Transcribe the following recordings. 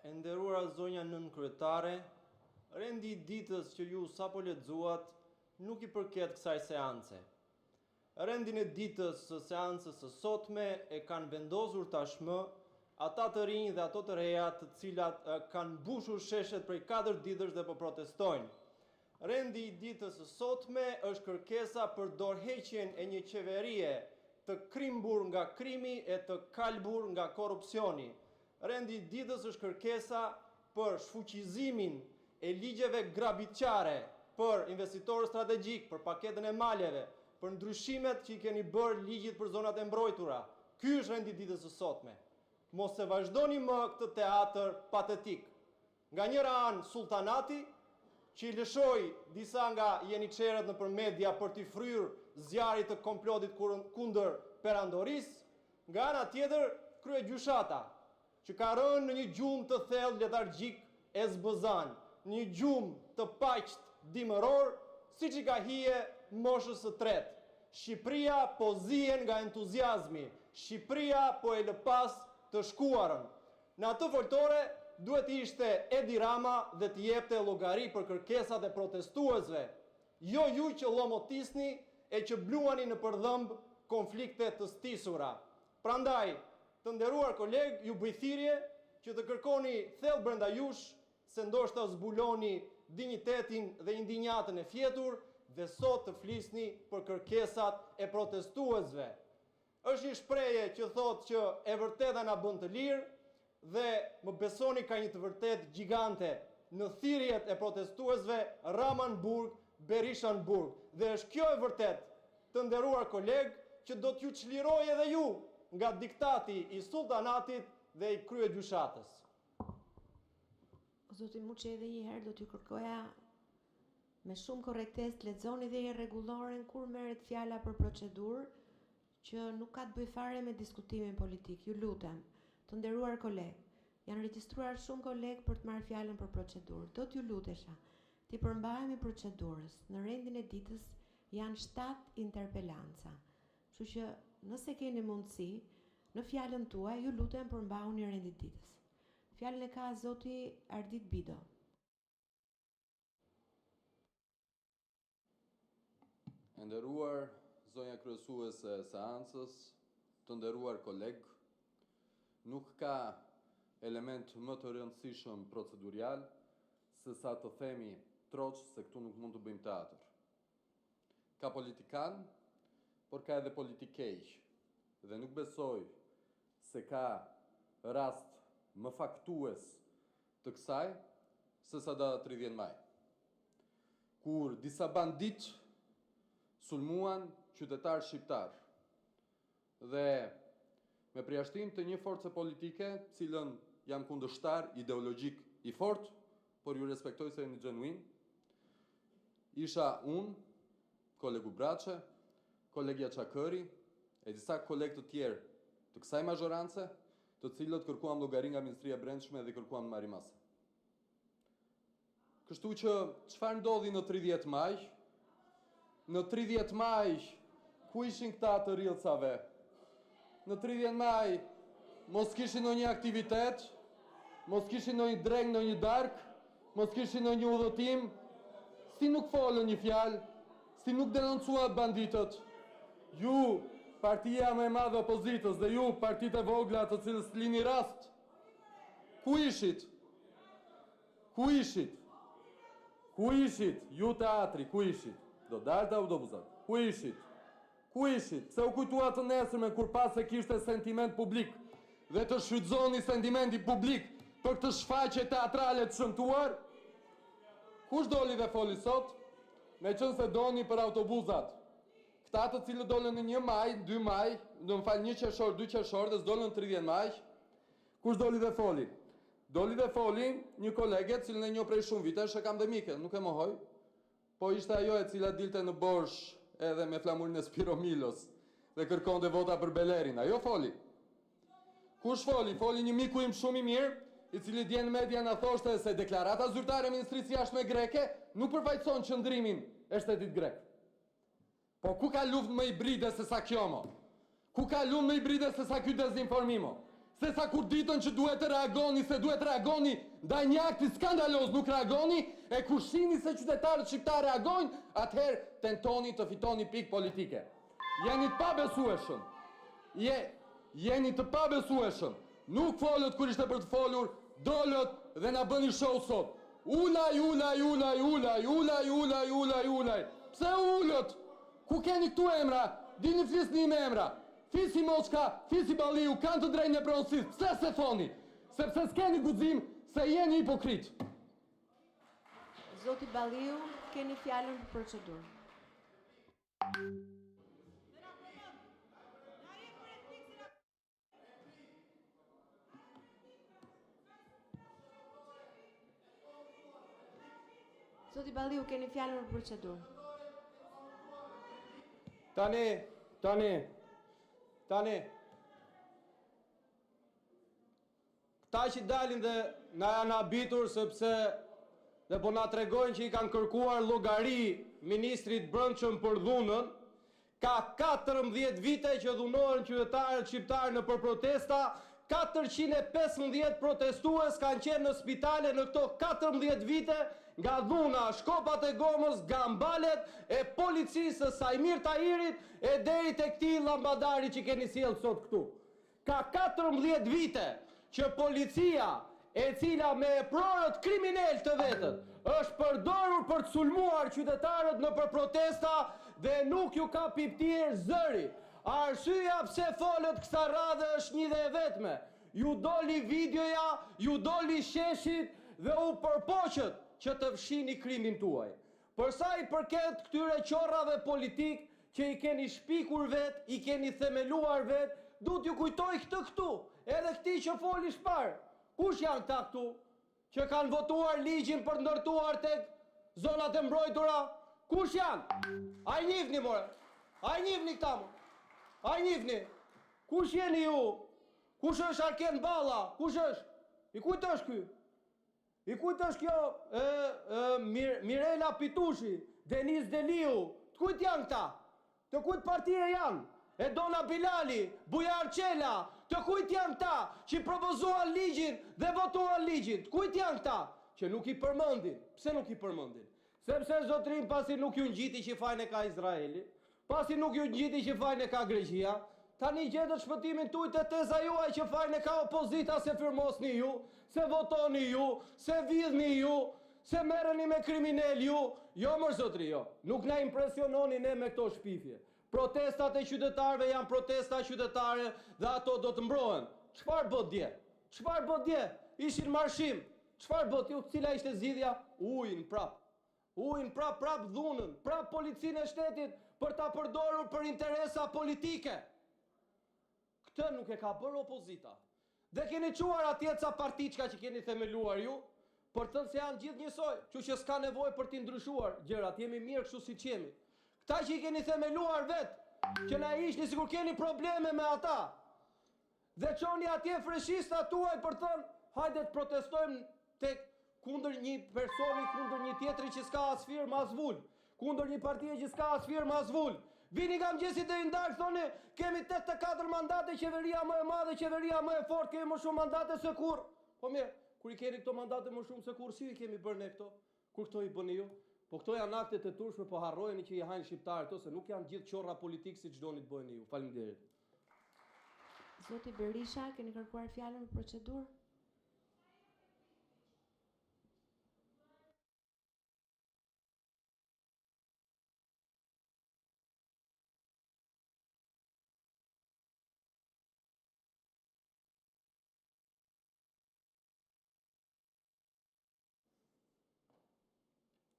E nderuara zonja nën kryetare, rendi I ditës që ju sapo lexuat nuk I përket kësaj seance. Rendin e ditës së seancës së sotme e kanë vendosur tashmë ata të rinj dhe ato të reja të cilat kanë mbushur sheshet prej 4 ditësh dhe po protestojnë. Rendi I ditës së sotme është kërkesa për dorëheqjen e një qeverie të krimbur nga krimi e të kalbur nga korrupsioni. Rendi I ditës është kërkesa për shfuqizimin e ligjeve grabitqare për investitorë strategjik, për paketën e maleve, për ndryshimet që I keni bërë ligjit për zonat e mbrojtura. Ky është rendi I ditës së sotme. Mos e vazhdoni më këtë teatr patetik. Nga njëra anë sultanati, që I lëshoi disa nga jeniçerët nëpër media për t'i fryrë zjarrit të komplotit kundër perandorisë, nga ana tjetër kryegjyshata, që ka rënë në një gjumë të thellë letargjik e zbëzan, një gjumë të paqt dimëror, siç I ka hije moshës së tretë. Shqipëria po zihen nga entuziazmi, Shqipëria po e lë pas të shkuarën. Në atë foltore duhet ishte Edi Rama dhe të jepte llogari për kërkesat e protestuesve, jo ju që llomotisni e që bluani në përdhëmb konflikte të stisura. Prandaj, të nderuar koleg, ju bëj thirrje që të kërkoni thellë brenda jush se ndoshta zbuloni dinjitetin dhe indinjatën e fjetur dhe sot të flisni për kërkesat e protestuesve. Është një shprehje që thotë që e vërteta na bën të lirë dhe më besoni ka një të vërtet gjigante në thirrjet e protestuesve Ramanburg, Berishanburg. Dhe është kjo e vërtet, të nderuar koleg, që do t'ju çlirojë edhe ju nga diktati I sultanatit dhe I kryegjyshatës. Zoti Muçi, edhe një herë do t'ju kërkoja me shumë korrektes të lexoni dhe rregulloren kur merret fjala për procedurë që nuk ka të bëjë fare me diskutimin politik. Ju lutem, të nderuar koleg, janë regjistruar shumë koleg për të marrë fjalën për procedurë. Do t'ju lutesha, t'i përmbahemi procedurës. Në rendin e ditës janë 7 interpelanca. Kështu që nëse keni mundësi, në fjalën tuaj, ju lutem përmbahuni rendin e ditës. Fjalën e ka zoti Ardit Bido. E nderuar zonja kryesuese e seancës, të nderuar koleg, nuk ka element më të rëndësishëm procedurial se sa të themi troç se këtu nuk mund të bëjmë teatr. Ka politikan, por ka edhe politikej, dhe nuk besoj se ka rast më faktues të kësaj se sa data 30 maj, kur disa bandit sulmuan qytetar shqiptar dhe me përjashtim të një force politike, cilën jam kundërshtar ideologjik I fort, por ju respektoj se jeni genuin, isha unë, kolegu Braçe, kolegja Çakëri, e disa kolegë të tjerë të kësaj mazhorance, të cilët kërkuam llogari nga Ministria e Brendshme dhe kërkuam marrimase. Kështu që çfarë ndodhi në 30 maj? Në 30 maj, ku ishin këta të rrillcave? Në 30 maj, mos kishin ndonjë aktivitet, mos kishin ndonjë dreng, ndonjë dark, mos kishin ndonjë udhëtim, si nuk folën një fjalë, si nuk denoncuat banditët. Ju, partia më e madhe opozitës dhe ju, partitë e vogla të cilës lini rast, ku ishit? Ku ishit? Ku ishit? Ju teatri, ku ishit? Do dalë të autobusat, ku ishit? Ku ishit? Se u kujtua të nesërme kur pas se kishte sentiment publik dhe të shfrytëzoni sentimenti publik për këtë shfaqje teatrale të shëmtuar? Kush doli dhe foli sot? Me qënë se doni për autobusat. Këta të cilët dolën në 1 maj, 2 maj, do më falë 1 qershor, 2 qershor dhe s'dolën 30 maj. Kush doli dhe foli? Doli dhe foli një kolege cilën e njoh prej shumë vitesh, e kam dhe mike, nuk e mohoj, po ishte ajo e cila dilte në Borsh edhe me flamurin e Spiro Milos dhe kërkonte vota për Belerin. Ajo foli. Kush foli? Foli një miku im shumë I mirë, I cili djenë media na thoshte se deklarata zyrtare e Ministrisë Jashtme greke nuk përfaqëson qëndrimin e shtetit grek. Po ku ka luftë më hibride se sa kjo mo? Ku ka luftë më hibride se sa ky dezinformimo? se sa kur ditën që duhet të reagoni, se duhet të reagoni ndaj një akti skandaloz nuk reagoni, e kur shihni se qytetarët shqiptar reagojnë, atëherë tentoni të fitoni pikë politike. Jeni të pabesueshëm. Jeni të pabesueshëm. Nuk folët kur ishte për të folur, dolët dhe na bëni show sot. Ulaj. Pse ulët? Ku keni këtu emra? Dini flisni me emra. Fisi Moçka, Fisi Balliu kanë të drejtë në pronësisë. Pse se thoni? Sepse s'keni guxim, se jeni hipokrit. Zoti Balliu, keni fjalën për procedurë. Zoti Balliu, keni fjalën për procedurë. Tani. Këta që dalin dhe na janë habitur sepse dhe po na tregojnë që i kanë kërkuar llogari ministrit brendshëm për dhunën, ka 14 vite që dhunohen qytetarët shqiptarë në për protesta, 415 protestues kanë qenë në spitale në këto 14 vite nga dhuna, shkopat e gomës, gambalet e policisë së Sajmir Tahirit e deri te këtij llambadari që keni sjellë sot këtu. Ka 14 vite që policia, e cila me prorët kriminal të vetët, është përdorur për të sulmuar qytetarët në për protesta dhe nuk ju ka piptier zëri. Arsyeja pse folët kësa radhë është një dhe e vetme. Ju doli videoja, ju doli sheshit dhe u përpoqët që të fshini krimin tuaj. Përsa i përket këtyre qorrave politik që i keni shpikur vet, i keni themeluar vet, du t'ju kujtoj këtë këtu, edhe këti që foli shpar. Kush janë këta këtu që kanë votuar ligjin për ndërtuar tek zonat e mbrojtura? Kush janë? A i njihni more? A i njihni këta mo? A i njihni? Kush jeni ju? Kush është Arken Balla? Kush është? I kujt është ky? I kujt është kjo Mirela Pitushi, Denis Deliu? Të kujt janë këta? Të kujt partije janë? Edona Bilali, Bujar Qela, të kujt janë këta që propozuan ligjin dhe votuan ligjin? Të kujt janë këta që nuk i përmendin? Pse nuk i përmendin? Sepse zotrin pasi nuk ju ngjiti që fajin e ka Izraeli, pasi nuk ju ngjiti që fajin e ka Greqia, tani gjetët shpëtimin tuaj te teza juaj që fajin e ka opozita, se firmosni ju, se votoni ju, se vidhni ju, se merreni me kriminal ju. Jo mër zotri, jo. Nuk na impresiononi ne me këto shpifje. Protestat e qytetarëve janë protesta qytetare dhe ato do të mbrohen. Çfarë bët dje? Çfarë bët dje? Ishin marshim. Çfarë bët ju? Cila ishte zgjidhja? Ujin prap. Ujin prap dhunën, prap policinë e shtetit për ta përdorur për interesa politike. Këtë nuk e ka bërë opozita. Dhe keni quar atje ca partiçka që keni themeluar ju, për thënë se janë gjithë njësoj, që s'ka nevojë për t'i ndryshuar gjërat, jemi mirë kështu siç jemi. Këta që i keni themeluar vetë, që na ishni sikur keni probleme me ata, dhe çoni atje freshistat tuaj për thënë, hajde të protestojmë tek kundër një personi, kundër një tjetri që s'ka as firmë as vull, kundër një partije që s'ka as firmë as vull. Vini nga mëngjesit e ndarë, thoni, kemi 84 mandate, qeveria më e madhe, qeveria më e fortë, kemi më shumë mandate se kur. Po mirë, kur i keni këto mandate më shumë se kur, si i kemi bërë ne këto? Kur këto i bëni ju? Po këto janë aktet e turshme, po harrojeni që i hajnë shqiptarët to, se nuk janë gjithë qorra politikë si çdoni të bëni ju. Faleminderit. Zoti Berisha, keni kërkuar fjalën për procedurë?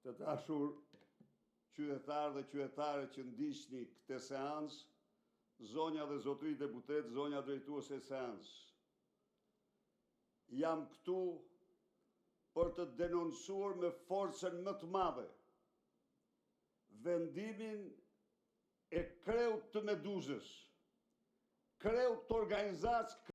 Të dashur qytetarë dhe qytetare që ndiqni këtë seancë, zonja dhe zotëri deputet, zonja drejtuese e seancës. Jam këtu për të denoncuar me forcën më të madhe vendimin e kreut të Meduzës, kreut të organizacë